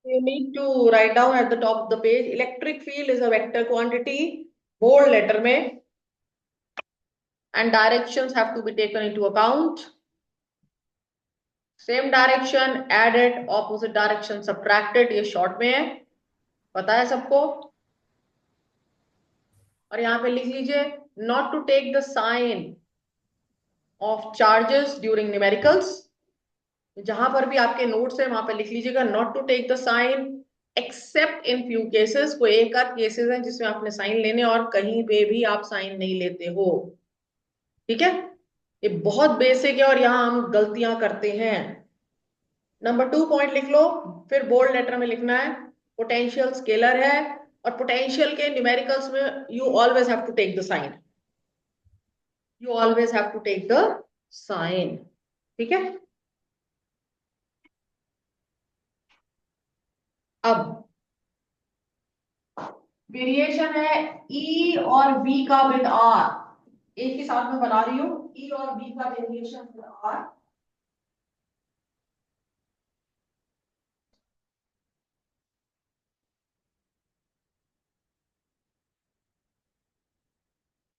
You need to write down at the top of the page. Electric field is a vector quantity, bold letter में, and directions have to be taken into account. Same direction added, opposite direction subtracted. ये short में है, पता है सबको। और यहाँ पे लिख लीजिए not to take the sign of charges during numericals। जहां पर भी आपके नोट्स है वहां पे लिख लीजिएगा not to take the sign except in few cases. कोई एक आध केसेस हैं जिसमें आपने साइन लेने, और कहीं पे भी आप साइन नहीं लेते हो। ठीक है, ये बहुत बेसिक है और यहाँ हम गलतियां करते हैं। नंबर 2 पॉइंट लिख लो, फिर बोल्ड लेटर में लिखना है पोटेंशियल स्केलर है, और पोटेंशियल के न्यूमेरिकल्स में you always have to take the sign. You always have to take the sign. ठीक है, अब वेरिएशन है ई और बी का विद आर। एक ही साथ में बना रही हूं, ई और बी का वेरिएशन विद आर।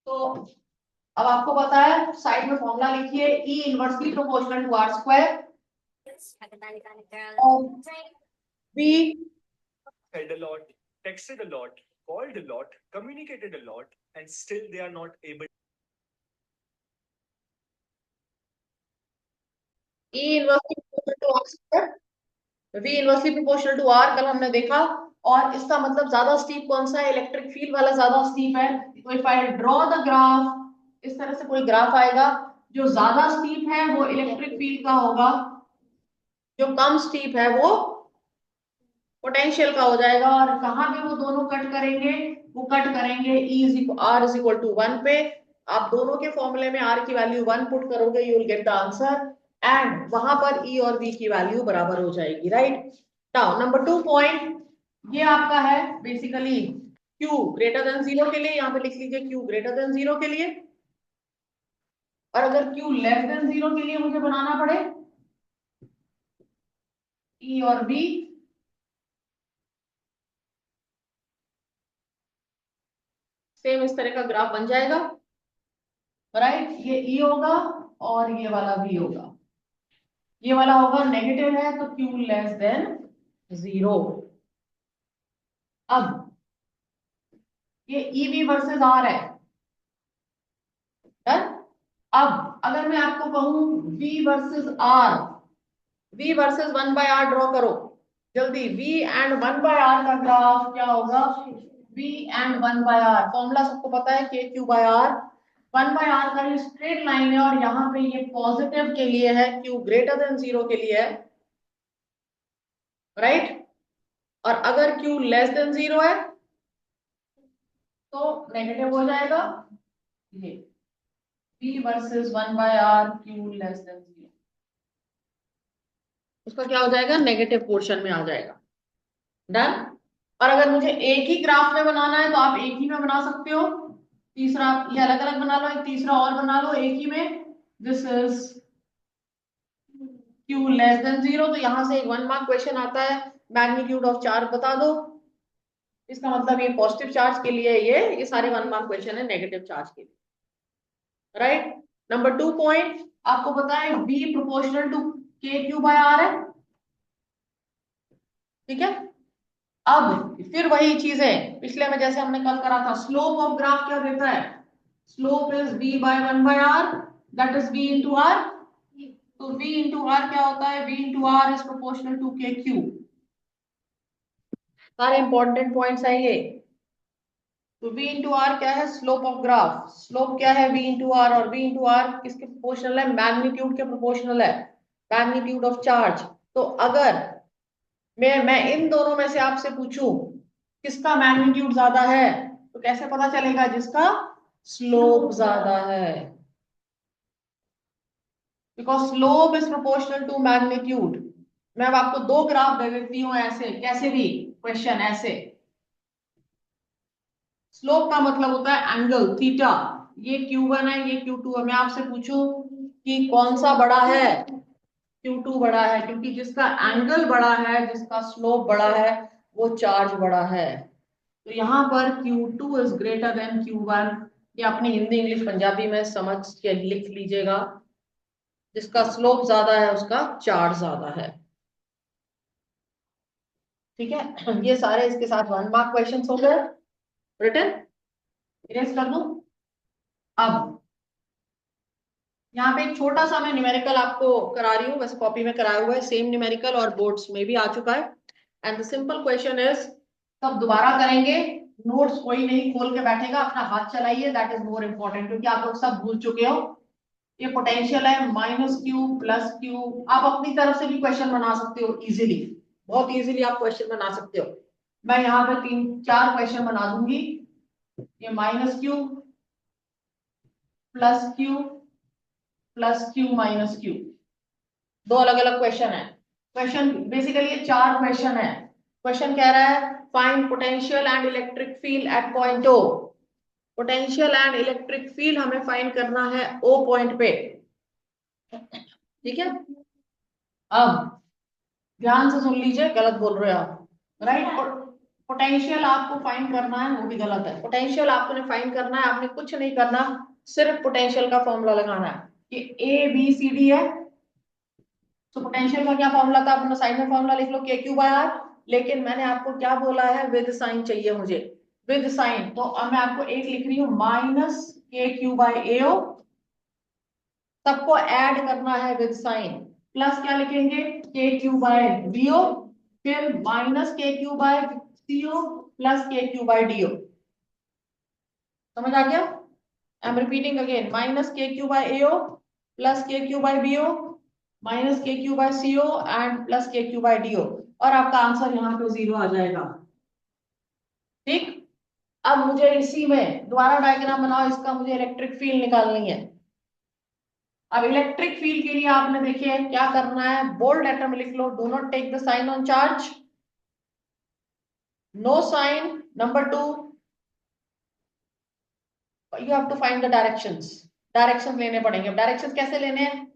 तो अब आपको पता है, साइड में फॉर्मूला लिखिए, E inversely proportional to are square, और B said a lot, texted a lot, called a lot, communicated a lot, and still they are not able. E inversely proportional to are square, we inversely proportional to R, कल हमने देखा। और इसका मतलब ज्यादा steep कौन सा है? इलेक्ट्रिक फील्ड वाला ज्यादा स्टीप है। तो if I draw the graph, इस तरह से कोई ग्राफ आएगा, जो ज्यादा स्टीप है वो इलेक्ट्रिक फील्ड का होगा, जो कम स्टीप है वो पोटेंशियल का हो जाएगा। और कहां पे वो दोनों कट करेंगे? वो कट करेंगे आर इज इक्वल टू 1 पे। आप दोनों के फॉर्मूले में आर की वैल्यू 1 पुट करोगे, you will get the answer, and वहां पर ई और बी की वैल्यू बराबर हो जाएगी। राइट, नाउ नंबर 2 पॉइंट, ये आपका है बेसिकली Q ग्रेटर देन 0 के लिए। यहाँ पे लिख लीजिए Q ग्रेटर देन 0 के लिए। और अगर Q लेस देन 0 के लिए मुझे बनाना पड़े E और B, सेम इस तरह का ग्राफ बन जाएगा। राइट, ये E होगा और ये वाला B होगा। ये वाला होगा नेगेटिव है तो Q लेस देन 0। अब ये EB वर्सेस R है। डन। अब अगर मैं आपको कहूं V versus R, V versus 1 by R draw करो जल्दी। V एंड 1 बाय R का ग्राफ क्या होगा? V and 1 by R, formula सबको पता है, KQ by R। 1 by R का ये स्ट्रेट लाइन है, और यहाँ पे ये पॉजिटिव के लिए है, Q ग्रेटर देन 0 के लिए है। राइट, और अगर Q लेस देन 0 है तो नेगेटिव हो जाएगा। ये V versus 1 by R, Q less than 0, उसका क्या हो जाएगा? नेगेटिव पोर्शन में आ जाएगा। डन। और अगर मुझे एक ही ग्राफ में बनाना है तो आप एक ही में बना सकते हो। तीसरा ये अलग अलग बना लो, एक तीसरा और बना लो एक ही में। This is Q less than 0, तो यहां से एक 1 मार्क क्वेश्चन आता है, मैग्नीट्यूड ऑफ चार्ज बता दो। इसका मतलब ये पॉजिटिव चार्ज के लिए, ये सारे 1 मार्क क्वेश्चन है नेगेटिव चार्ज के लिए। राइट, नंबर 2 पॉइंट, आपको पता है B proportional to KQ by R है। ठीक है, अब फिर वही चीजें पिछले में जैसे हमने कल करा था, स्लोप ऑफ ग्राफ क्या देता है? Slope is v by 1 by r, that is v into r। तो v इंटू r क्या होता है? v into r is proportional to kq। सारे इंपॉर्टेंट पॉइंट्स है ये। तो v इंटू r क्या है? Slope of graph. स्लोप क्या है? v इंटू r, और v इंटू r किसके प्रोपोर्शनल है? मैग्नीट्यूड के प्रोपोर्शनल है, मैग्नीट्यूड ऑफ चार्ज। तो अगर मैं इन दोनों में से आपसे पूछूं किसका मैग्नीट्यूड ज्यादा है, तो कैसे पता चलेगा? जिसका स्लोप ज्यादा है, because slope is proportional to magnitude. मैं अब आपको दो ग्राफ दे देती हूँ ऐसे, कैसे भी क्वेश्चन ऐसे। स्लोप का मतलब होता है एंगल थीटा। ये Q1 है, ये Q2 है। मैं आपसे पूछूं कि कौन सा बड़ा है, Q2 बड़ा है, क्योंकि जिसका एंगल बड़ा है, जिसका स्लोप बड़ा है, वो चार्ज बड़ा है। तो यहाँ पर Q2 is greater than Q1। ये अपनी हिंदी इंग्लिश पंजाबी में समझ के लिख लीजिएगा। जिसका स्लोप ज्यादा है उसका चार्ज ज्यादा है। ठीक है, ये सारे इसके साथ 1 मार्क क्वेश्चन हो गए। रिटन इरेज कर दूं। अब यहाँ पे एक छोटा सा मैं न्यूमेरिकल आपको करा रही हूँ, वैसे कॉपी में कराया हुआ है, सेम न्यूमेरिकल और बोर्ड्स में भी आ चुका है। And the simple question is, सब दोबारा करेंगे, नोट्स कोई नहीं खोल के बैठेगा, अपना हाथ चलाइए, दैट इज मोर इंपॉर्टेंट, क्योंकि आप लोग सब भूल चुके हो। ये पोटेंशियल है -q प्लस q। आप अपनी तरफ से भी क्वेश्चन बना सकते हो इजीली, बहुत इजीली आप क्वेश्चन बना सकते हो। मैं यहाँ पे 3-4 क्वेश्चन बना दूंगी। ये -q plus q minus q, दो अलग अलग क्वेश्चन है। क्वेश्चन बेसिकली ये 4 क्वेश्चन है। क्वेश्चन कह रहा है find potential and electric field at point O. Potential and electric field हमें फाइंड करना है ओ पॉइंट पे। ठीक है, अब ध्यान से सुन लीजिए, गलत बोल रहे हो आप, राइट। पोटेंशियल आपको फाइंड करना है, वो भी गलत है। पोटेंशियल आपने फाइंड करना है, आपने कुछ नहीं करना, सिर्फ पोटेंशियल का फॉर्मूला लगाना है कि ए बी सी डी है। तो पोटेंशियल का क्या फॉर्मूला था, अपना साइड में फॉर्मूला लिख लो, के क्यू बाय आर। लेकिन मैंने आपको क्या बोला है, विद साइन चाहिए मुझे, विद साइन। तो अब मैं आपको एक लिख रही हूँ माइनस के क्यू बाय एओ, सबको ऐड करना है विद साइन, प्लस क्या लिखेंगे, के क्यू बाय बीओ, फिर minus K Q by CO plus K Q by DO. समझ आ गया? I am repeating again, minus K Q by AO plus K Q by BO minus K Q by CO and plus K Q by DO, और आपका answer यहाँ पे 0 आ जाएगा। ठीक, अब मुझे इसी में दोबारा डायग्राम बनाओ, इसका मुझे इलेक्ट्रिक फील्ड निकालनी है। अब इलेक्ट्रिक फील्ड के लिए आपने देखिए क्या करना है, बोल्ड लेटर में लिख लो, do not take the sign on charge, no sign. Number 2, you have to find the directions. Direction लेने पड़ेंगे। डायरेक्शन कैसे लेने हैं,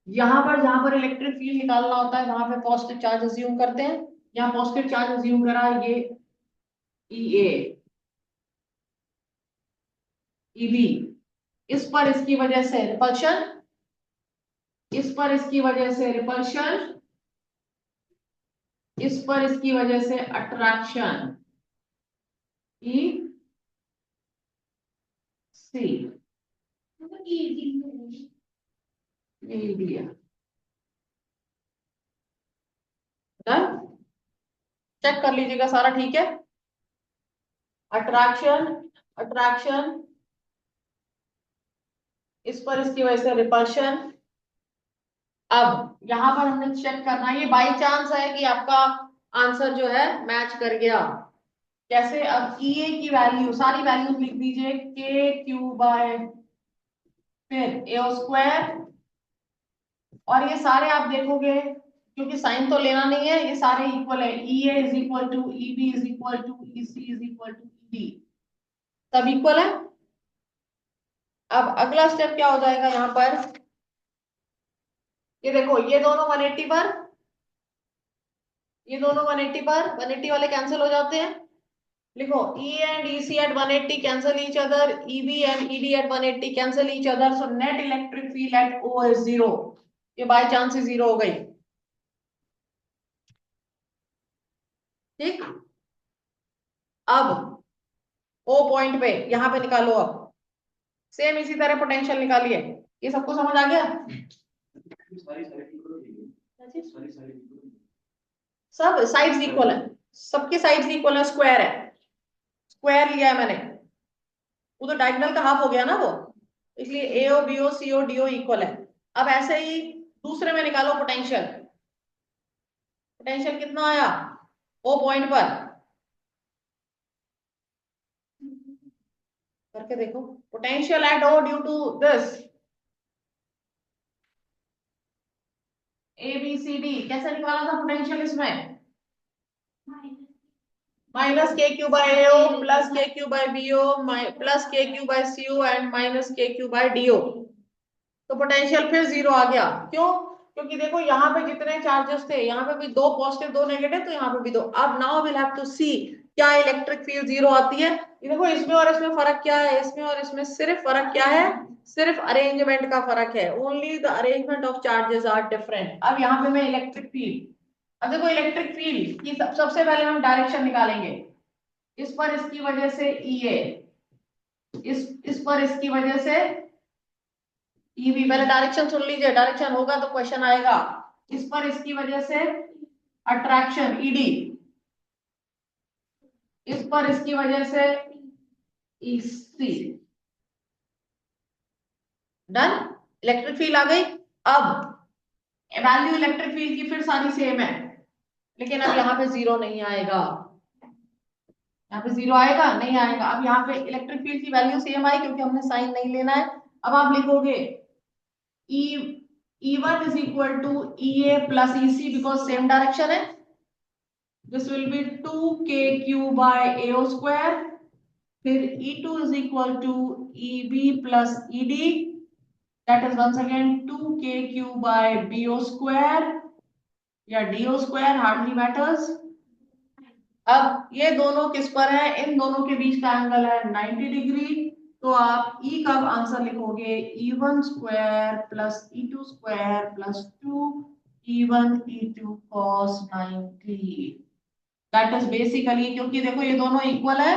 यहां पर जहां पर इलेक्ट्रिक फील्ड निकालना होता है वहां पे पॉजिटिव चार्ज अज्यूम करते हैं। यहाँ पॉजिटिव चार्ज अज्यूम करा, ये ई ए ई बी, इस पर इसकी वजह से रिपल्शन, इस पर इसकी वजह से रिपल्शन, इस पर इसकी वजह से अट्रैक्शन, ई सी, यही दिया। डन, चेक कर लीजिएगा सारा ठीक है। अट्रैक्शन, अट्रैक्शन, इस पर इसकी वजह से रिपल्शन। अब यहां पर हमने चेक करना है, ये बाई चांस है कि आपका आंसर जो है मैच कर गया। कैसे, अब ई ए की वैल्यू, सारी वैल्यूज लिख दीजिए, के क्यू बाय फिर ए स्क्वायर, और ये सारे आप देखोगे क्योंकि साइन तो लेना नहीं है, ये सारे इक्वल है, E A is equal to E B is equal to E C is equal to E D, सब इक्वल है। अब अगला स्टेप क्या हो जाएगा यहाँ पर, ये देखो ये दोनों 180 पर, ये दोनों 180 पर, 180 वाले कैंसिल हो जाते हैं। लिखो E and EC at 180 cancel each other, EB and ED at 180 cancel each other, so net electric field at O is 0। ये बाय चांस ही 0 हो गई। ठीक, अब O पॉइंट पे यहां पे निकालो, अब सेम इसी तरह पोटेंशियल निकालिए। ये सबको समझ आ गया? सब साइड्स इक्वल है, सबके साइड्स इक्वल है, स्क्वायर है, स्क्वायर लिया है मैंने, वो तो डायगोनल का हाफ हो गया ना वो, इसलिए एओ बीओ सीओ डीओ इक्वल है। अब ऐसे ही दूसरे में निकालो पोटेंशियल, पोटेंशियल कितना आया ओ पॉइंट पर, करके देखो, potential at O due to this A B C D, कैसे निकाला था पोटेंशियल इसमें, minus K Q by AO plus K Q by BO plus K Q by CO and minus K Q by DO. तो potential फिर 0 आ गया, क्यों, क्योंकि देखो यहाँ पे जितने चार्जेस थे, यहाँ पे भी 2 पॉजिटिव 2 नेगेटिव, तो यहाँ पे भी 2। अब नाउ विल हैव टू सी क्या इलेक्ट्रिक फील्ड 0 आती है। देखो इसमें और इसमें फर्क क्या है, इसमें और इसमें सिर्फ फर्क क्या है, सिर्फ अरेंजमेंट का फर्क है। Only the arrangement of charges are different. अब यहाँ पे मैं इलेक्ट्रिक फील्ड, अब देखो इलेक्ट्रिक फील्ड की सबसे पहले हम डायरेक्शन निकालेंगे। इस पर इसकी वजह से EA, इस पर इसकी वजह से EB। पहले डायरेक्शन सुन लीजिए, डायरेक्शन होगा तो क्वेश्चन आएगा। इस पर इसकी वजह से अट्रैक्शन ED, इस पर इसकी वजह से EC। डन, इलेक्ट्रिक फील्ड आ गई। अब वैल्यू इलेक्ट्रिक फील्ड की फिर सारी सेम है, लेकिन अब यहाँ पे 0 नहीं आएगा। यहाँ पे 0 आएगा नहीं आएगा। अब यहाँ पे इलेक्ट्रिक फील्ड की वैल्यू सेम आई क्योंकि हमने साइन नहीं लेना है। अब आप लिखोगे E1 is equal to EA plus EC because same direction है। This will be 2KQ by AO square। फिर E2 is equal to EB plus ED, that is once again 2KQ by BO square या DO square, hardly matters। अब ये दोनों किस पर है, इन दोनों के बीच का एंगल है 90 डिग्री। तो आप E का आंसर लिखोगे E1 square plus E2 square plus 2E1 E2 cos 90। That is basically, क्योंकि देखो ये दोनों इक्वल है,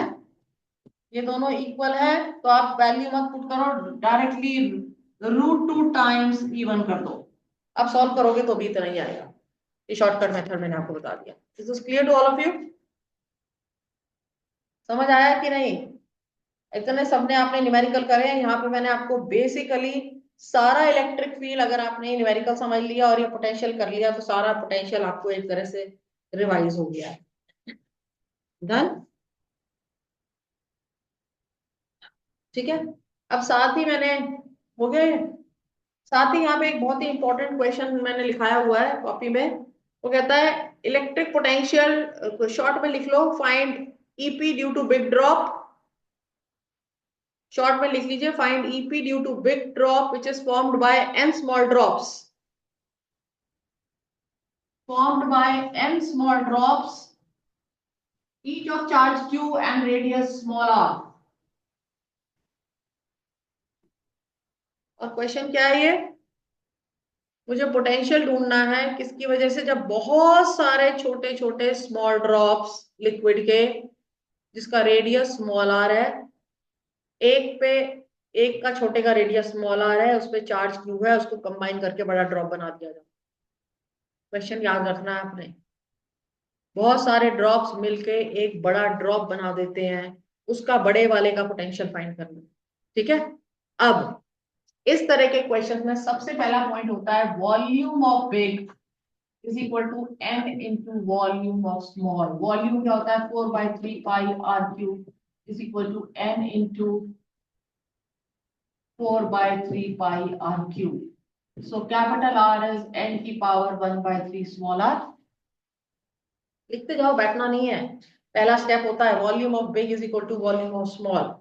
ये दोनों इक्वल है, तो आप वैल्यू मत पुट करो, डायरेक्टली √2 टाइम्स E1 कर दो। अब सॉल्व करोगे तो भी इतना ही आएगा। ये शॉर्टकट मेथड मैंने आपको बता दिया। This is clear to all of you? समझ आया कि नहीं? इतने सबने आपने न्यूमेरिकल करे हैं। यहाँ पे मैंने आपको बेसिकली सारा इलेक्ट्रिक फील्ड, अगर आपने न्यूमेरिकल समझ लिया और ये पोटेंशियल कर लिया, तो सारा पोटेंशियल आपको एक तरह से रिवाइज हो गया है। डन, ठीक है। अब साथ ही मैंने हो गए, साथ ही यहाँ पे एक बहुत ही इंपॉर्टेंट क्वेश्चन मैंने लिखाया हुआ है कॉपी में। वो कहता है इलेक्ट्रिक पोटेंशियल, शॉर्ट में लिख लो, find EP due to big drop. Short में लिख लीजिए, find EP due to big drop which is formed by n small drops, formed by n small drops, each of charge q and radius small r। और question क्या है ये, मुझे potential ढूंढना है किसकी वजह से, जब बहुत सारे छोटे छोटे स्मॉल ड्रॉप्स लिक्विड के, जिसका रेडियस स्मॉल आर है, एक पे एक का छोटे का रेडियस स्मॉल आर है, उस पे चार्ज क्यू है, उसको कंबाइन करके बड़ा ड्रॉप बना दिया जाए। क्वेश्चन याद रखना है आपने, बहुत सारे ड्रॉप्स मिलके एक बड़ा ड्रॉप बना देते हैं, उसका बड़े वाले का पोटेंशियल फाइंड करना। ठीक है। अब इस तरह के क्वेश्चन में सबसे पहला पॉइंट होता है volume of big is equal to n into volume of small. Volume क्या होता है, 4/3 pi r cube is equal to n into 4/3 pi r cube. So capital R is n की पावर 1/3 स्मॉल r। लिखते जाओ, बैठना नहीं है। पहला स्टेप होता है volume of big is equal to volume of small.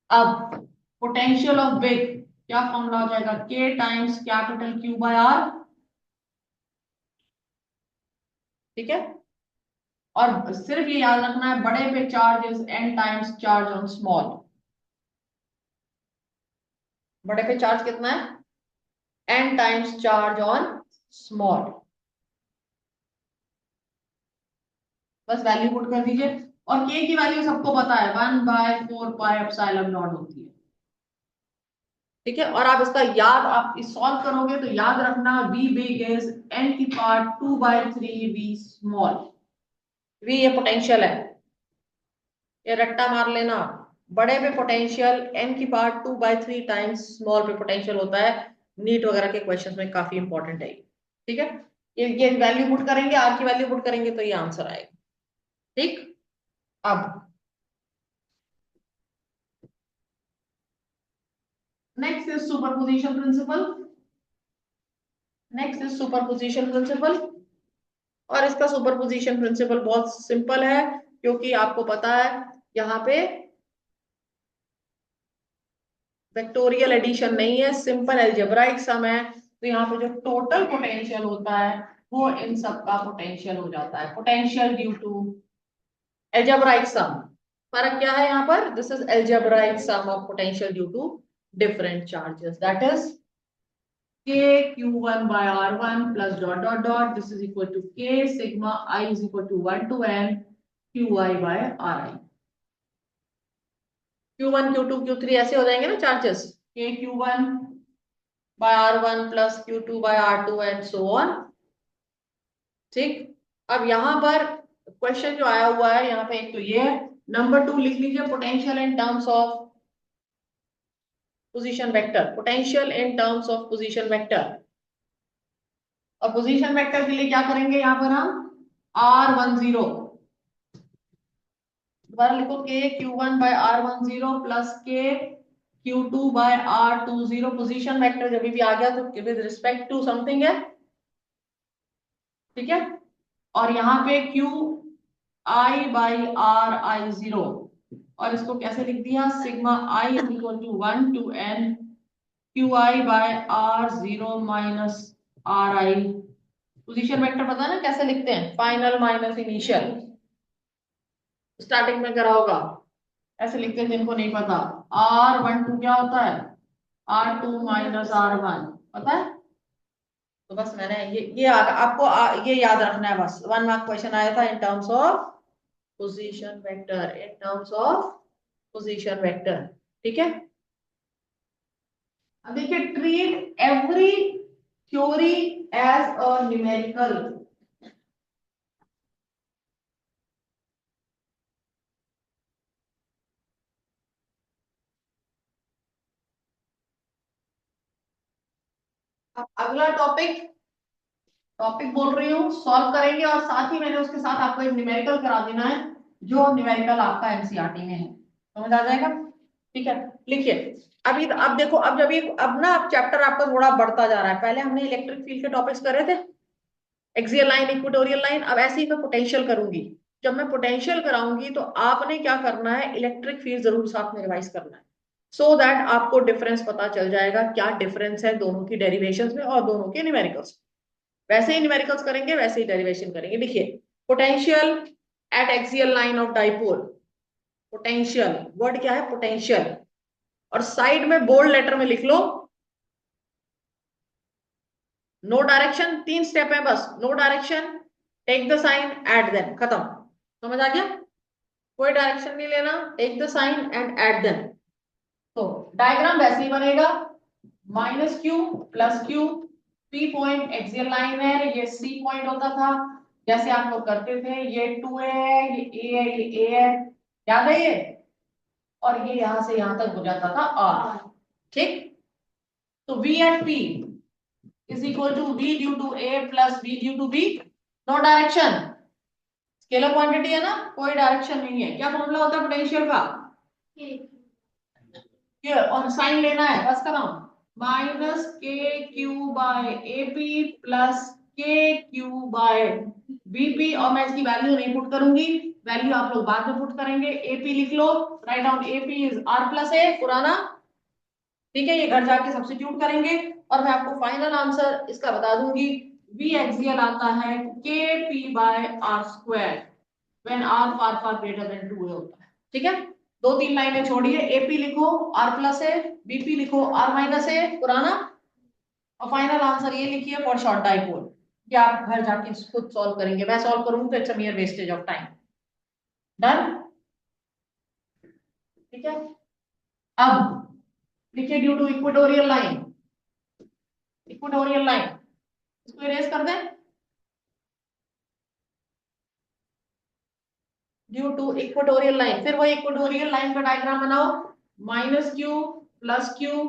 अब पोटेंशियल ऑफ बिग क्या फॉर्मूला हो जाएगा, K times capital Q by R। ठीक है। और सिर्फ ये याद रखना है, बड़े पे charge is n times charge on small. बड़े पे चार्ज कितना है, n times charge on small. बस वैल्यू पुट कर दीजिए। और K की वैल्यू सबको पता है, 1/4 पाई एप्सिलॉन नॉट होती है। ठीक है। और आप इसका याद, आप इस सॉल्व करोगे तो याद रखना V बिग इज n की पावर 2/3 V स्मॉल। V ये पोटेंशियल है, ये रट्टा मार लेना। बड़े पे पोटेंशियल n की पावर 2/3 टाइम्स स्मॉल पे पोटेंशियल होता है। नीट वगैरह के क्वेश्चंस में काफी इंपॉर्टेंट है। ठीक है। ये वैल्यू पुट करेंगे, आर की वैल्यू पुट करेंगे तो ये आंसर आएगा। ठीक। अब next is superposition principle. Next is superposition principle. और इसका सुपरपोजिशन प्रिंसिपल बहुत सिंपल है, क्योंकि आपको पता है यहाँ पे वेक्टोरियल एडिशन नहीं है, सिंपल अलजेब्राइक सम है। तो यहाँ पे जो टोटल पोटेंशियल होता है वो इन सब का पोटेंशियल हो जाता है, potential due to algebraic sum। फर्क क्या है यहाँ पर? This is algebraic sum of potential due to different charges, that is k q1 by r1 plus dot dot dot, this is equal to k sigma I is equal to 1 to n qi by ri। q1 q2 q3 ऐसे हो जाएंगे ना charges, k q1 by r1 plus q2 by r2 and so on। ठीक, अब यहाँ पर question जो आया हुआ है यहाँ पे एक तो ये है, नंबर 2 लिख लीजिए potential in terms of position vector, potential in terms of position vector. और पोजीशन वेक्टर के लिए क्या करेंगे यहाँ पर हम r10, दोबारा लिखो k q1 by r10 plus k q2 by r20। Position vector जब भी आ गया तो विद रिस्पेक्ट टू समथिंग है, ठीक है। और यहाँ पे q i by r I0, और इसको कैसे लिख दिया, sigma I is equal to 1 to n qi by r0 minus ri। Position vector पता है ना कैसे लिखते हैं, फाइनल माइनस इनिशियल, स्टार्टिंग में करा होगा, ऐसे लिखते हैं जिनको नहीं पता। r12 क्या होता है, r2 माइनस r1, पता है? तो बस मैंने आपको ये याद रखना है बस। 1 मार्क क्वेश्चन आया था in terms of position vector, in terms of position vector, ठीक है। अब देखिए, treat every theory as a numerical. अब अगला टॉपिक बोल रही हूँ, सॉल्व करेंगे और साथ ही मैंने उसके साथ आपको एक न्यूमेरिकल करा देना है, जो न्यूमेरिकल आपका एनसीईआरटी में है, समझ आ जाएगा, ठीक है। लिखिए अभी, अब देखो, अब जब ये अब ना अब चैप्टर आपका थोड़ा बढ़ता जा रहा है। पहले हमने इलेक्ट्रिक फील्ड के टॉपिक्स करे थे, एक्सियल लाइन, इक्वेटोरियल लाइन, अब ऐसे ही मैं पोटेंशियल करूंगी। जब मैं पोटेंशियल कराऊंगी तो आपने क्या करना है, इलेक्ट्रिक फील्ड जरूर साथ में रिवाइज करना है, सो दैट आपको डिफरेंस पता चल जाएगा, क्या डिफरेंस है दोनों की डेरिवेशंस में और दोनों के न्यूमेरिकल्स। वैसे ही न्यूमेरिकल्स करेंगे, वैसे ही डेरिवेशन करेंगे। देखिए, potential at axial line of dipole, potential, word क्या है, पोटेंशियल, और साइड में बोल्ड लेटर में लिख लो नो डायरेक्शन। 3 स्टेप है बस, no direction, take the sign, add then, खत्म, समझ आ गया। कोई डायरेक्शन नहीं लेना, take the sign and add then. तो डायग्राम वैसे ही बनेगा, minus Q plus Q, P point axial line है, ये सी पॉइंट होता था जैसे आप लोग करते थे, ये 2a है, ये a है, ये a है, याद है ये, और ये यहां से यहां तक हो जाता था r, ठीक। तो v at p is equal to v due to a plus v due to b, no direction, scalar quantity है ना, कोई डायरेक्शन नहीं है। क्या फॉर्मूला होता है पोटेंशियल का, ये, और साइन लेना है, बस करो, minus K Q by A P plus K Q by BP, और मैं इसकी वैल्यू नहीं पुट करूंगी, वैल्यू आप लोग बाद में पुट करेंगे। एपी लिख लो, write down AP is r plus a पुराना, ठीक है, ये घर जाके सब्स्टिट्यूट करेंगे और मैं आपको फाइनल आंसर इसका बता दूंगी। वी एक्सियल आता है K P by R square when R far far greater than 2a होता है, ठीक है। 2-3 लाइनें छोड़िए, एपी लिखो आर प्लस ए, बीपी लिखो आर माइनस ए पुराना, और फाइनल आंसर ये लिखिए फॉर शॉर्ट डाइपोल। कि आप घर जाके खुद सॉल्व करेंगे, मैं सॉल्व करूंगी तो it's a mere wastage of time. Done, ठीक है। अब लिखिए due to equatorial line, equatorial line, इसको इरेज कर दें, ड्यू टू इक्वेटोरियल लाइन, फिर वो इक्वेटोरियल लाइन का डायग्राम बनाओ, minus Q plus Q,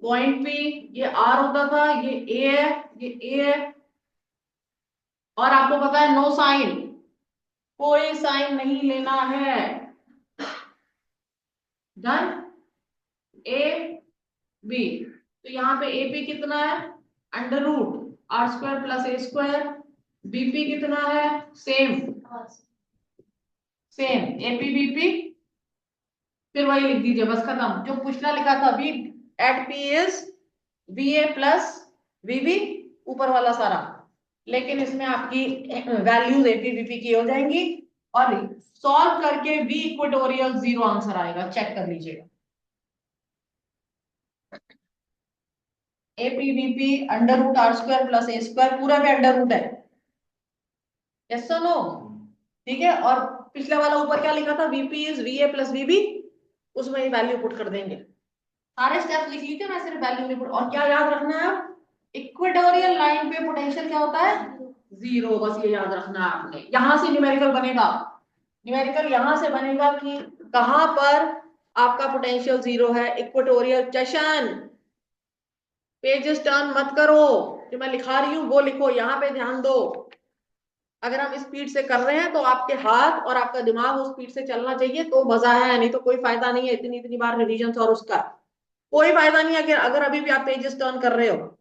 point पे ये आर होता था, ये ए है, ये ए है, और आपको पता है नो साइन, कोई साइन नहीं लेना है। डन, ए बी, तो यहाँ पे ए पी कितना है, under root are square plus A square, BP कितना है, सेम सेम, एपी बीपी, फिर वही लिख दीजिए, बस खत्म। जो पूछना लिखा था, B at P is B A plus VB ऊपर वाला सारा, लेकिन इसमें आपकी वैल्यूज एपी वीपी की हो जाएंगी और सॉल्व करके वी इक्वेटोरियल 0 आंसर आएगा, चेक कर लीजिएगा। AP VP under root are square plus A square पूरा भी अंडर रूट है, यस और नो, ठीक है। और पिछले वाला ऊपर क्या लिखा था, VP is VA plus VB, उसमें ये वैल्यू पुट कर देंगे। सारे स्टेप्स लिख लीजिए, मैं सिर्फ वैल्यू नहीं पुट। और क्या याद रखना है, इक्वेटोरियल लाइन पे पोटेंशियल क्या होता है, जीरो, बस ये याद रखना है आपने। यहां से न्यूमेरिकल बनेगा, न्यूमेरिकल यहां से बनेगा कि कहां पर आपका पोटेंशियल जीरो है, इक्वेटोरियल। जशन पेजेस टर्न मत करो, जो मैं लिखा रही हूँ वो लिखो, यहाँ पे ध्यान दो। अगर हम स्पीड से कर रहे हैं तो आपके हाथ और आपका दिमाग उस स्पीड से चलना चाहिए, तो मजा है, नहीं तो कोई फायदा नहीं है इतनी इतनी बार रिवीजन और उसका कोई फायदा नहीं है। अगर अभी भी आप पेजेस टर्न कर रहे हो,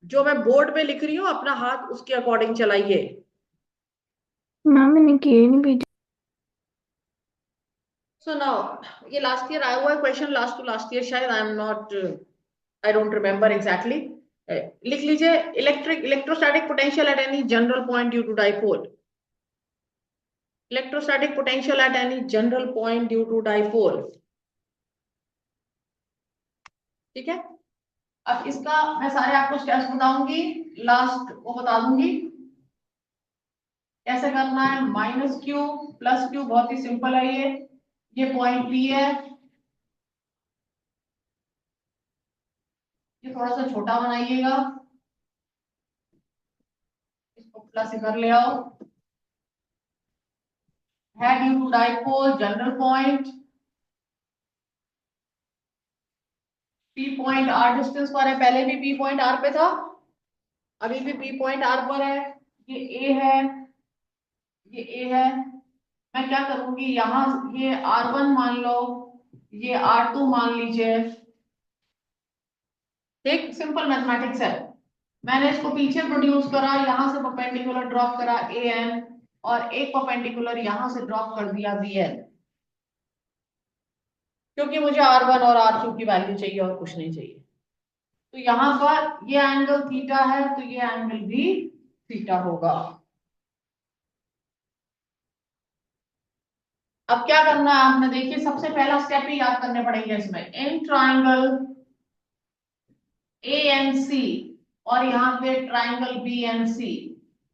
जो मैं बोर्ड पे लिख रही हूँ अपना हाथ उसके अकॉर्डिंग चलाइए। मैम मैंने किए नहीं भेजा। सो नाउ ये लास्ट ईयर आया हुआ है question, last to last year शायद, I am not, I don't remember exactly. लिख लीजिए, electrostatic potential at any general point due to dipole, electrostatic potential at any general point due to dipole, ठीक है। अब इसका मैं सारे आपको स्टेप्स बताऊंगी, लास्ट वो बता दूंगी कैसे करना है। माइनस क्यू प्लस क्यू, बहुत ही सिंपल है ये पॉइंट पी है, ये थोड़ा सा छोटा बनाइएगा, इसको प्लस इधर ले आओ, है due to dipole general point, P point R distance पर है, पहले भी पी पॉइंट आर पे था, अभी भी पी पॉइंट आर पर है, ये ए है, ये ए है। मैं क्या करूंगी, यहां ये R1 मान लो, ये R2 मान लीजिए, एक सिंपल मैथमेटिक्स है। मैंने इसको पीछे प्रोड्यूस करा, यहां से परपेंडिकुलर ड्रॉप करा AN, और एक परपेंडिकुलर यहां से ड्रॉप कर दिया BN, क्योंकि मुझे R1 और R2 की वैल्यू चाहिए और कुछ नहीं चाहिए। तो यहां पर ये एंगल थीटा है, तो ये एंगल भी थीटा होगा। अब क्या करना है आपने, देखिए सबसे पहला स्टेप ही याद करने पड़ेंगे इसमें, इन ट्राइंगल ANC और यहाँ पे ट्राइंगल BNC,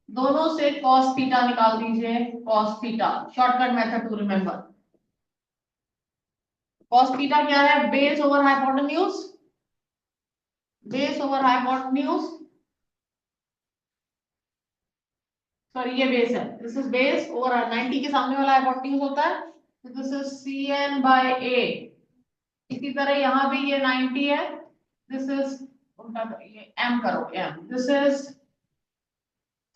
दोनों से cos थीटा निकाल दीजिए, cos theta, shortcut method to remember. cos theta क्या है, base over hypotenuse, base over hypotenuse, sorry ये बेस है, दिस इज बेस ओवर 90 के सामने वाला हाइपोटेन्यूज होता है, तो this is CN by A। इसी तरह यहाँ भी ये 90 है, दिस इज उल्टा, ये M करो, M, this is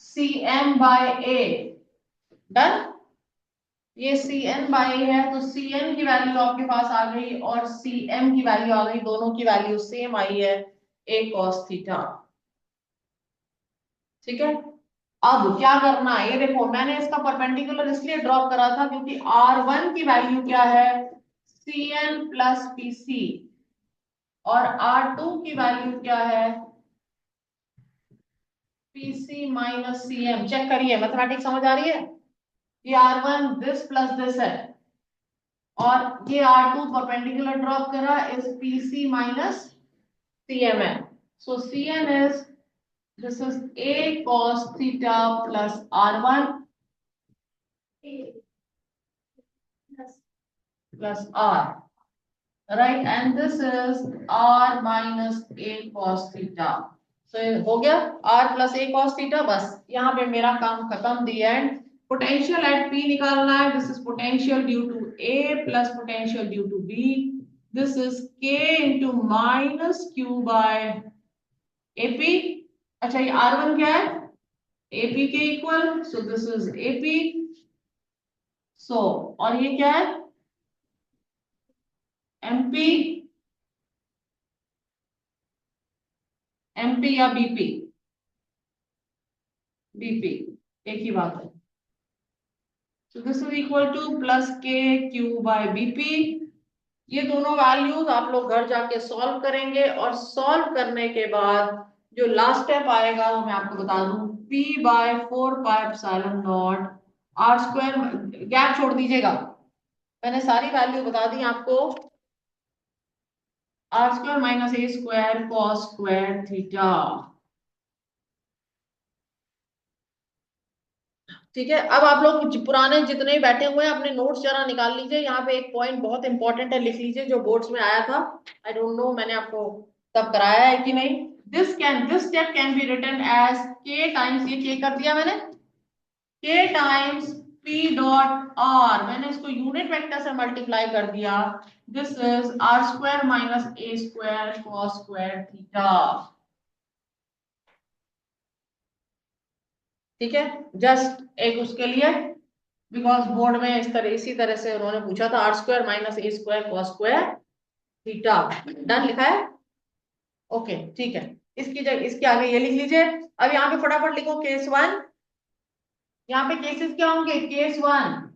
CM by A, done. ये CN बाय A है, तो CN की वैल्यू आपके पास आ गई और CM की वैल्यू आ गई, दोनों की वैल्यू सेम आई है, A cos थीटा, ठीक है। अब क्या करना है, ये देखो मैंने इसका परपेंडिकुलर इसलिए ड्रॉप करा था क्योंकि R1 की वैल्यू क्या है, CN प्लस PC, और R2 की वैल्यू क्या है, PC माइनस CM। चेक करिए, मैथमेटिक्स समझ आ रही है, ये R1 दिस प्लस दिस है, और ये R2 परपेंडिकुलर ड्रॉप करा इस PC माइनस CM है, सो CN is, this is A cos theta plus R1 plus R, right, and this is R minus A cos theta। so हो गया R plus A cos theta, बस यहाँ पे मेरा काम खत्म, the end. Potential at P निकालना है, this is potential due to A plus potential due to B, this is K into minus Q by AP। अच्छा ये R1 क्या है, AP के equal, so this is AP, so और ये क्या है, MP, MP या BP, BP एक ही बात है, so this is equal to plus KQ by BP, ये दोनों वैल्यूज आप लोग घर जाके सॉल्व करेंगे और सॉल्व करने के बाद जो लास्ट स्टेप आएगा वो मैं आपको बता दूं, p/4πε0 r², गैप छोड़ दीजिएगा, मैंने सारी वैल्यू बता दी आपको, r² - a² cos² थीटा। ठीक है, अब आप लोग पुराने जितने भी बैठे हुए हैं अपने नोट्स जरा निकाल लीजिए, यहाँ पे एक पॉइंट बहुत इंपॉर्टेंट है, लिख लीजिए, जो बोर्ड्स में आया था। आई डोंट नो मैंने आपको तब कराया है कि नहीं। This step can be written as k times, ये k कर दिया मैंने, k times p dot r, मैंने इसको यूनिट वेक्टर से मल्टीप्लाई कर दिया, this is r² - a² cos² theta. ठीक है, जस्ट एक उसके लिए, बिकॉज बोर्ड में इसी तरह से उन्होंने पूछा था, r² - a² cos² theta. Done लिखा है, ओके ठीक है। इसकी जगह इसके आगे ये लिख लीजिए। अब यहाँ पे फटाफट लिखो केस 1, यहाँ पे केसेस क्या होंगे, case 1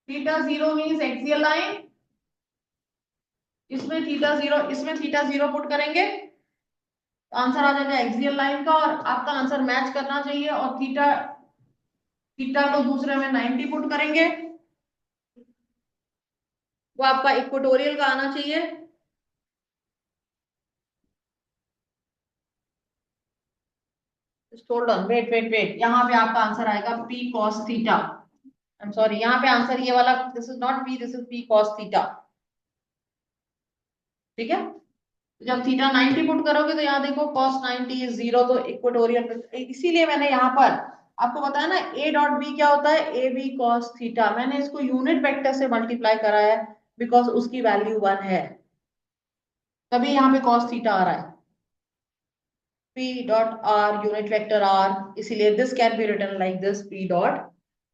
theta 0 means axial line, इसमें थीटा 0, इसमें थीटा 0 पुट करेंगे तो आंसर आ जाएगा एक्सियल लाइन का, और आपका आंसर मैच करना चाहिए, और थीटा थीटा को दूसरे में 90 पुट करेंगे, वो आपका इक्वेटोरियल का आना चाहिए। Hold on, wait wait wait, यहाँ पे आपका आंसर आएगा p cos theta. I am sorry, यहाँ पे आंसर ये वाला, this is not p, this is p cos theta. ठीक है, जब थीटा 90 पुट करोगे तो यहाँ देखो cos 90 इज 0, तो इक्वेटोरियल पे, इसीलिए मैंने यहाँ पर आपको बताया ना a डॉट b क्या होता है, ए बी cos थीटा, मैंने इसको यूनिट वेक्टर से मल्टीप्लाई करा है बिकॉज उसकी वैल्यू 1 है, तभी यहाँ पे cos थीटा आ रहा है, p dot r unit vector r, इसीलिए this can be written like this p dot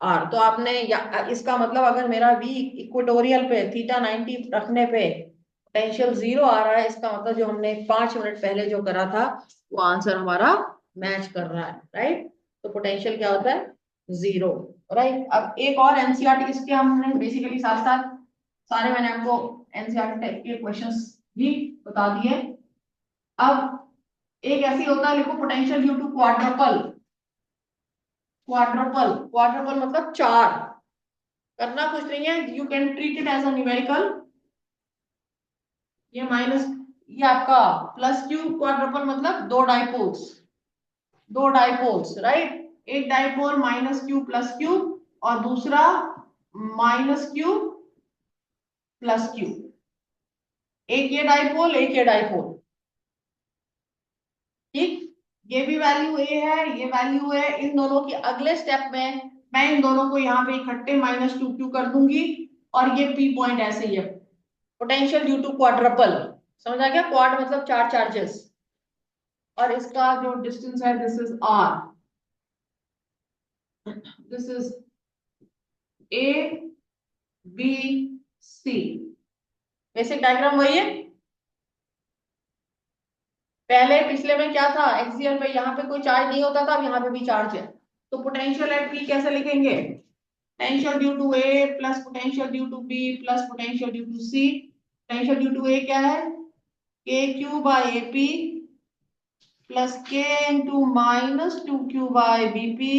r। तो आपने इसका मतलब अगर मेरा v इक्वेटोरियल पे थीटा 90 रखने पे पोटेंशियल 0 आ रहा है, इसका मतलब जो हमने 5 मिनट पहले जो करा था वो आंसर हमारा मैच कर रहा है, राइट। तो पोटेंशियल क्या होता है, 0, राइट। अब एक और एनसीईआरटी इसके हमने बेसिकली साथ साथ सारे मैंने आपको एनसीईआरटी टाइप के क्वेश्चंस भी बता दिए। अब एक ऐसी होता है, लिखो potential due to quadrupole, quadrupole quadrupole मतलब 4, करना कुछ नहीं है, you can treat it as a numerical, ये माइनस, ये आपका प्लस क्यू, क्वाड्रपल मतलब दो डाइपोल्स, राइट, एक dipole minus Q plus Q, और दूसरा माइनस क्यू प्लस क्यू, एक ये डाइपोल एक ये डाइपोल, ठीक, ये भी वैल्यू ए है, ये वैल्यू है, इन दोनों की अगले स्टेप में मैं इन दोनों को यहाँ पे इकट्ठे -2q कर दूंगी, और ये p पॉइंट ऐसे ही है, पोटेंशियल ड्यू टू क्वाड्रपल, समझ आ गया, क्वाड मतलब 4 चार्जेस, और इसका जो डिस्टेंस है this is r, this is a b c, basic diagram वही है, पहले पिछले में क्या था, एक्सियल में यहाँ पे कोई चार्ज नहीं होता था, अब यहाँ पे भी चार्ज है, तो पोटेंशियल एट p कैसे लिखेंगे, potential due to A plus potential due to B plus potential due to C, potential due to A क्या है, K Q by A P plus K into -2q by B P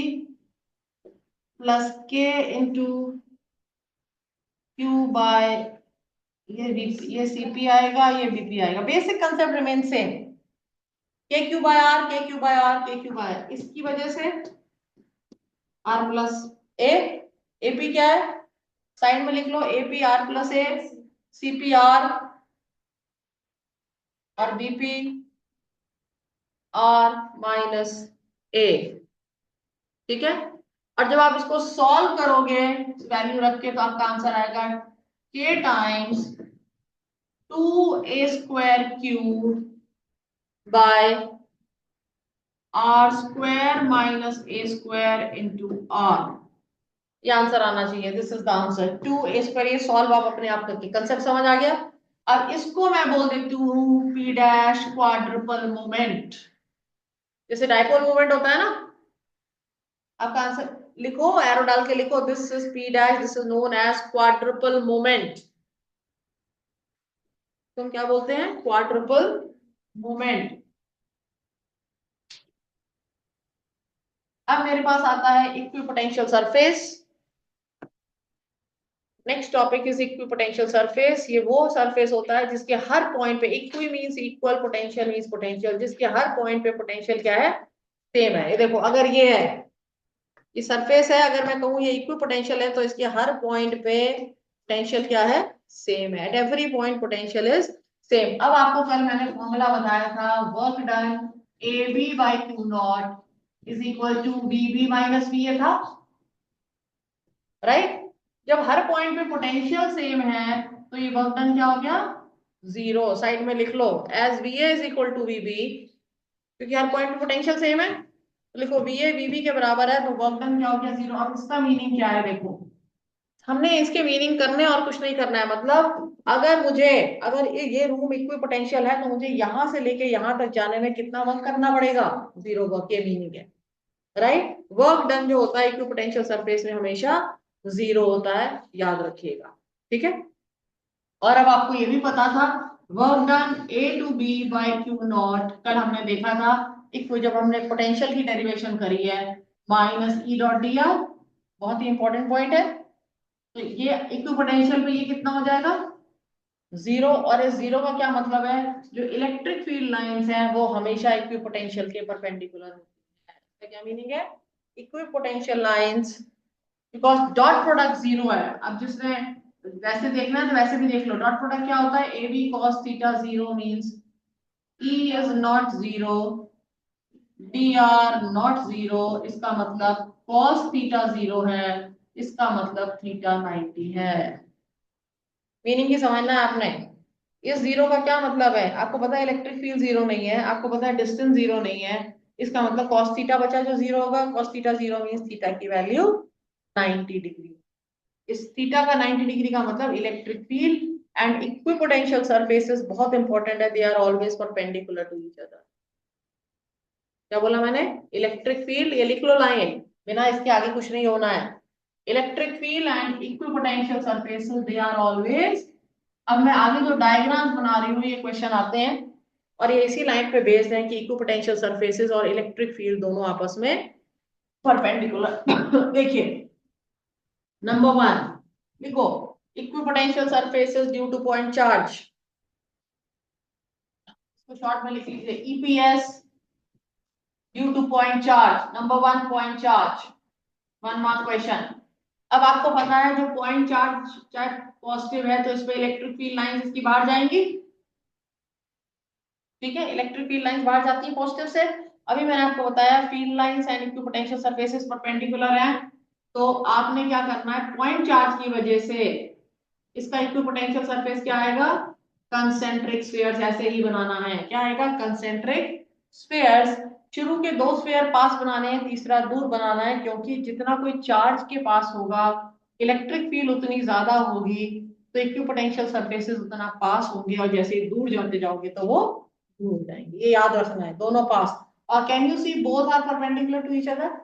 plus K into Q by, ये CP आएगा, ये BP आएगा, basic concept remain same, K Q by R, K Q by R, K Q by, इसकी वजह से are plus A, AP क्या है, side में लिख लो, AP R plus A, CP R, और बीपी आर माइनस ए, ठीक है। और जब आप इसको सॉल्व करोगे वैल्यू रख के, तो आपका आंसर आएगा k times 2a² by r² - a² r, ये आंसर आना चाहिए, this is the answer 2a², ये सॉल्व आप अपने आप करके, कंसेप्ट समझ आ गया। अब इसको मैं बोल देती हूँ p डैश क्वाड्रुपल मोमेंट, जैसे डाइपोल मोमेंट होता है ना, आपका आंसर लिखो, एरो डाल के लिखो, this is p dash, this is known as quadrupole moment, तो हम क्या बोलते हैं, क्वाड्रुपल मोमेंट। अब मेरे पास आता है equipotential surface. Next topic is equipotential surface. ये वो सरफेस होता है जिसके हर पॉइंट पे, equi means equal, potential means potential, जिसके हर पॉइंट पे पोटेंशियल क्या है, सेम है। ये देखो, अगर ये है, ये सरफेस है, अगर मैं कहूँ ये इक्विपोटेंशियल है, तो इसके हर पॉइंट पे पोटेंशियल क्या है, सेम है। At every point potential is same. अब आपको कल मैंने फॉर्मूला बताया था, work done A B by Q not is equal to B B minus V, ये था राइट। जब हर पॉइंट पे पोटेंशियल सेम है तो ये वर्क डन क्या हो गया, जीरो। साइड में लिख लो, as V A is equal to V B, क्योंकि हर पॉइंट पे पोटेंशियल सेम है, तो लिखो वी ए वी बी के बराबर है, तो वर्क डन क्या हो गया, जीरो। अब इसका मीनिंग क्या है, देखो हमने इसके मीनिंग करने और कुछ नहीं करना है। मतलब अगर ये रूम इक्वी पोटेंशियल है, तो मुझे यहां से लेके यहां तक जाने में कितना वर्क करना पड़ेगा, जीरो वर्क, ये मीनिंग है राइट। वर्क डन जो होता है इक्वी पोटेंशियल सरफेस में हमेशा जीरो होता है, याद रखिएगा, ठीक है। और अब आपको ये भी पता था, work done A to B by Q not, कल हमने देखा था इक्वी, जब हमने पोटेंशियल की डेरिवेशन करी है, minus E dot D R, बहुत ही इंपॉर्टेंट पॉइंट है। तो ये इक्वी पोटेंशियल पे ये कितना हो जाएगा, जीरो। और इस जीरो का क्या मतलब है, जो इलेक्ट्रिक फील्ड लाइंस हैं वो हमेशा इक्वी पोटेंशियल के परपेंडिकुलर होती है। इसका क्या मीनिंग है, equi potential lines, because dot product zero है। अब जिसने वैसे देखना है तो वैसे भी देख लो, डॉट प्रोडक्ट क्या होता है, A B cos theta zero means E is not zero, D R not zero, इसका मतलब कॉस थीटा जीरो है, इसका मतलब थीटा 90 है। मीनिंग ही समझना है आपने। इस जीरो का क्या मतलब है, आपको पता है इलेक्ट्रिक फील्ड जीरो नहीं है, आपको पता है डिस्टेंस जीरो नहीं है, इसका मतलब cos थीटा बचा जो जीरो होगा, cos theta zero means theta की वैल्यू 90 डिग्री। इस थीटा का 90 डिग्री का मतलब electric field and equipotential surfaces बहुत इंपॉर्टेंट है, they are always perpendicular to each other. क्या बोला मैंने, इलेक्ट्रिक फील्ड, ये लिख लो लाइन, बिना इसके आगे कुछ नहीं होना है। Electric field and equipotential surfaces they are always, अब मैं आगे जो डायग्राम्स बना रही हूँ ये क्वेश्चन आते हैं, और ये इसी लाइन पे बेस्ड है कि इक्विपोटेंशियल सरफेसेस और इलेक्ट्रिक फील्ड दोनों आपस में परपेंडिकुलर। देखिए नंबर वन लिखो, equipotential surfaces due two point charge, इसको शॉर्ट में लिख लीजिए EPS due two point charge. Number one point charge, 1 mark question. अब आपको पता है जो पॉइंट चार्ज चाहे पॉजिटिव है तो इस पे इलेक्ट्रिक फील्ड लाइंस इसकी बाहर जाएंगी, ठीक है, इलेक्ट्रिक फील्ड लाइंस बाहर जाती है पॉजिटिव से। अभी मैंने आपको बताया field lines and equipotential surfaces perpendicular हैं, तो आपने क्या करना है, पॉइंट चार्ज की वजह से इसका इक्विपोटेंशियल सरफेस क्या आएगा, कंसेंट्रिक स्फीयर्स, ऐसे ही बनाना है, क्या आएगा, कंसेंट्रिक स्फीयर्स। शुरू के 2 स्फीयर पास बनाने हैं, तीसरा दूर बनाना है, क्योंकि जितना कोई चार्ज के पास होगा इलेक्ट्रिक फील्ड उतनी ज्यादा होगी, तो इक्विपोटेंशियल सरफेसेस उतना पास होंगे, और जैसे ही दूर जाते जाओगे तो वो दूर हो जाएंगे, ये याद रखना है, दोनों पास। और can you see both are perpendicular to each other.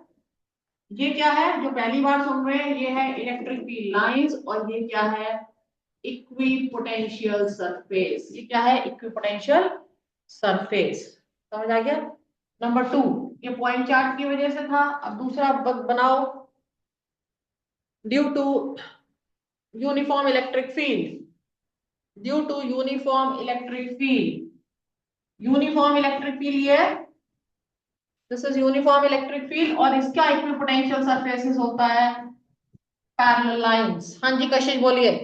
ये क्या है जो पहली बार सुन रहे हैं, ये है इलेक्ट्रिक फील्ड लाइंस, और ये क्या है, इक्विपोटेंशियल सरफेस। ये क्या है, इक्विपोटेंशियल सरफेस, समझ आ गया। नंबर 2, ये पॉइंट चार्ज की वजह से था। अब दूसरा बनाओ, due to uniform electric field, due to uniform electric field, uniform electric field ये, this is uniform electric field, और इसका इक्विपोटेंशियल सरफेसेस होता है पैरेलल लाइंस। हाँ जी कशिश बोलिए।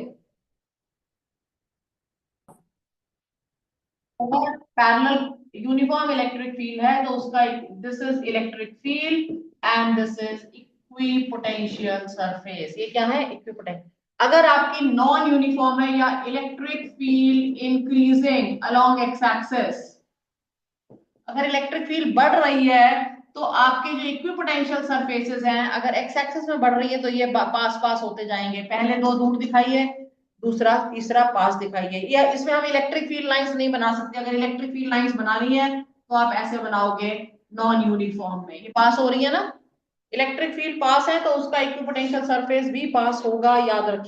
अगर पैरेलल यूनिफॉर्म इलेक्ट्रिक फील्ड है तो उसका, this is electric field and this is equipotential surface. ये क्या है, इक्विपोटेंशियल। अगर आपकी नॉन यूनिफॉर्म है या electric field increasing along x axis, अगर इलेक्ट्रिक फील्ड बढ़ रही है तो आपके जो इक्विपोटेंशियल सरफेसेस हैं, अगर एक्स एक्सिस में बढ़ रही है तो ये पास पास होते जाएंगे, पहले 2 दूर दिखाइए, दूसरा तीसरा पास दिखाइए। या इसमें हम इलेक्ट्रिक फील्ड लाइंस नहीं बना सकते, अगर इलेक्ट्रिक फील्ड लाइंस बनानी है तो आप ऐसे बनाओगे नॉन यूनिफॉर्म में, ये पास हो रही है ना, इलेक्ट्रिक फील्ड पास है तो उसका इक्विपोटेंशियल सरफेस भी पास होगा, याद रखिए।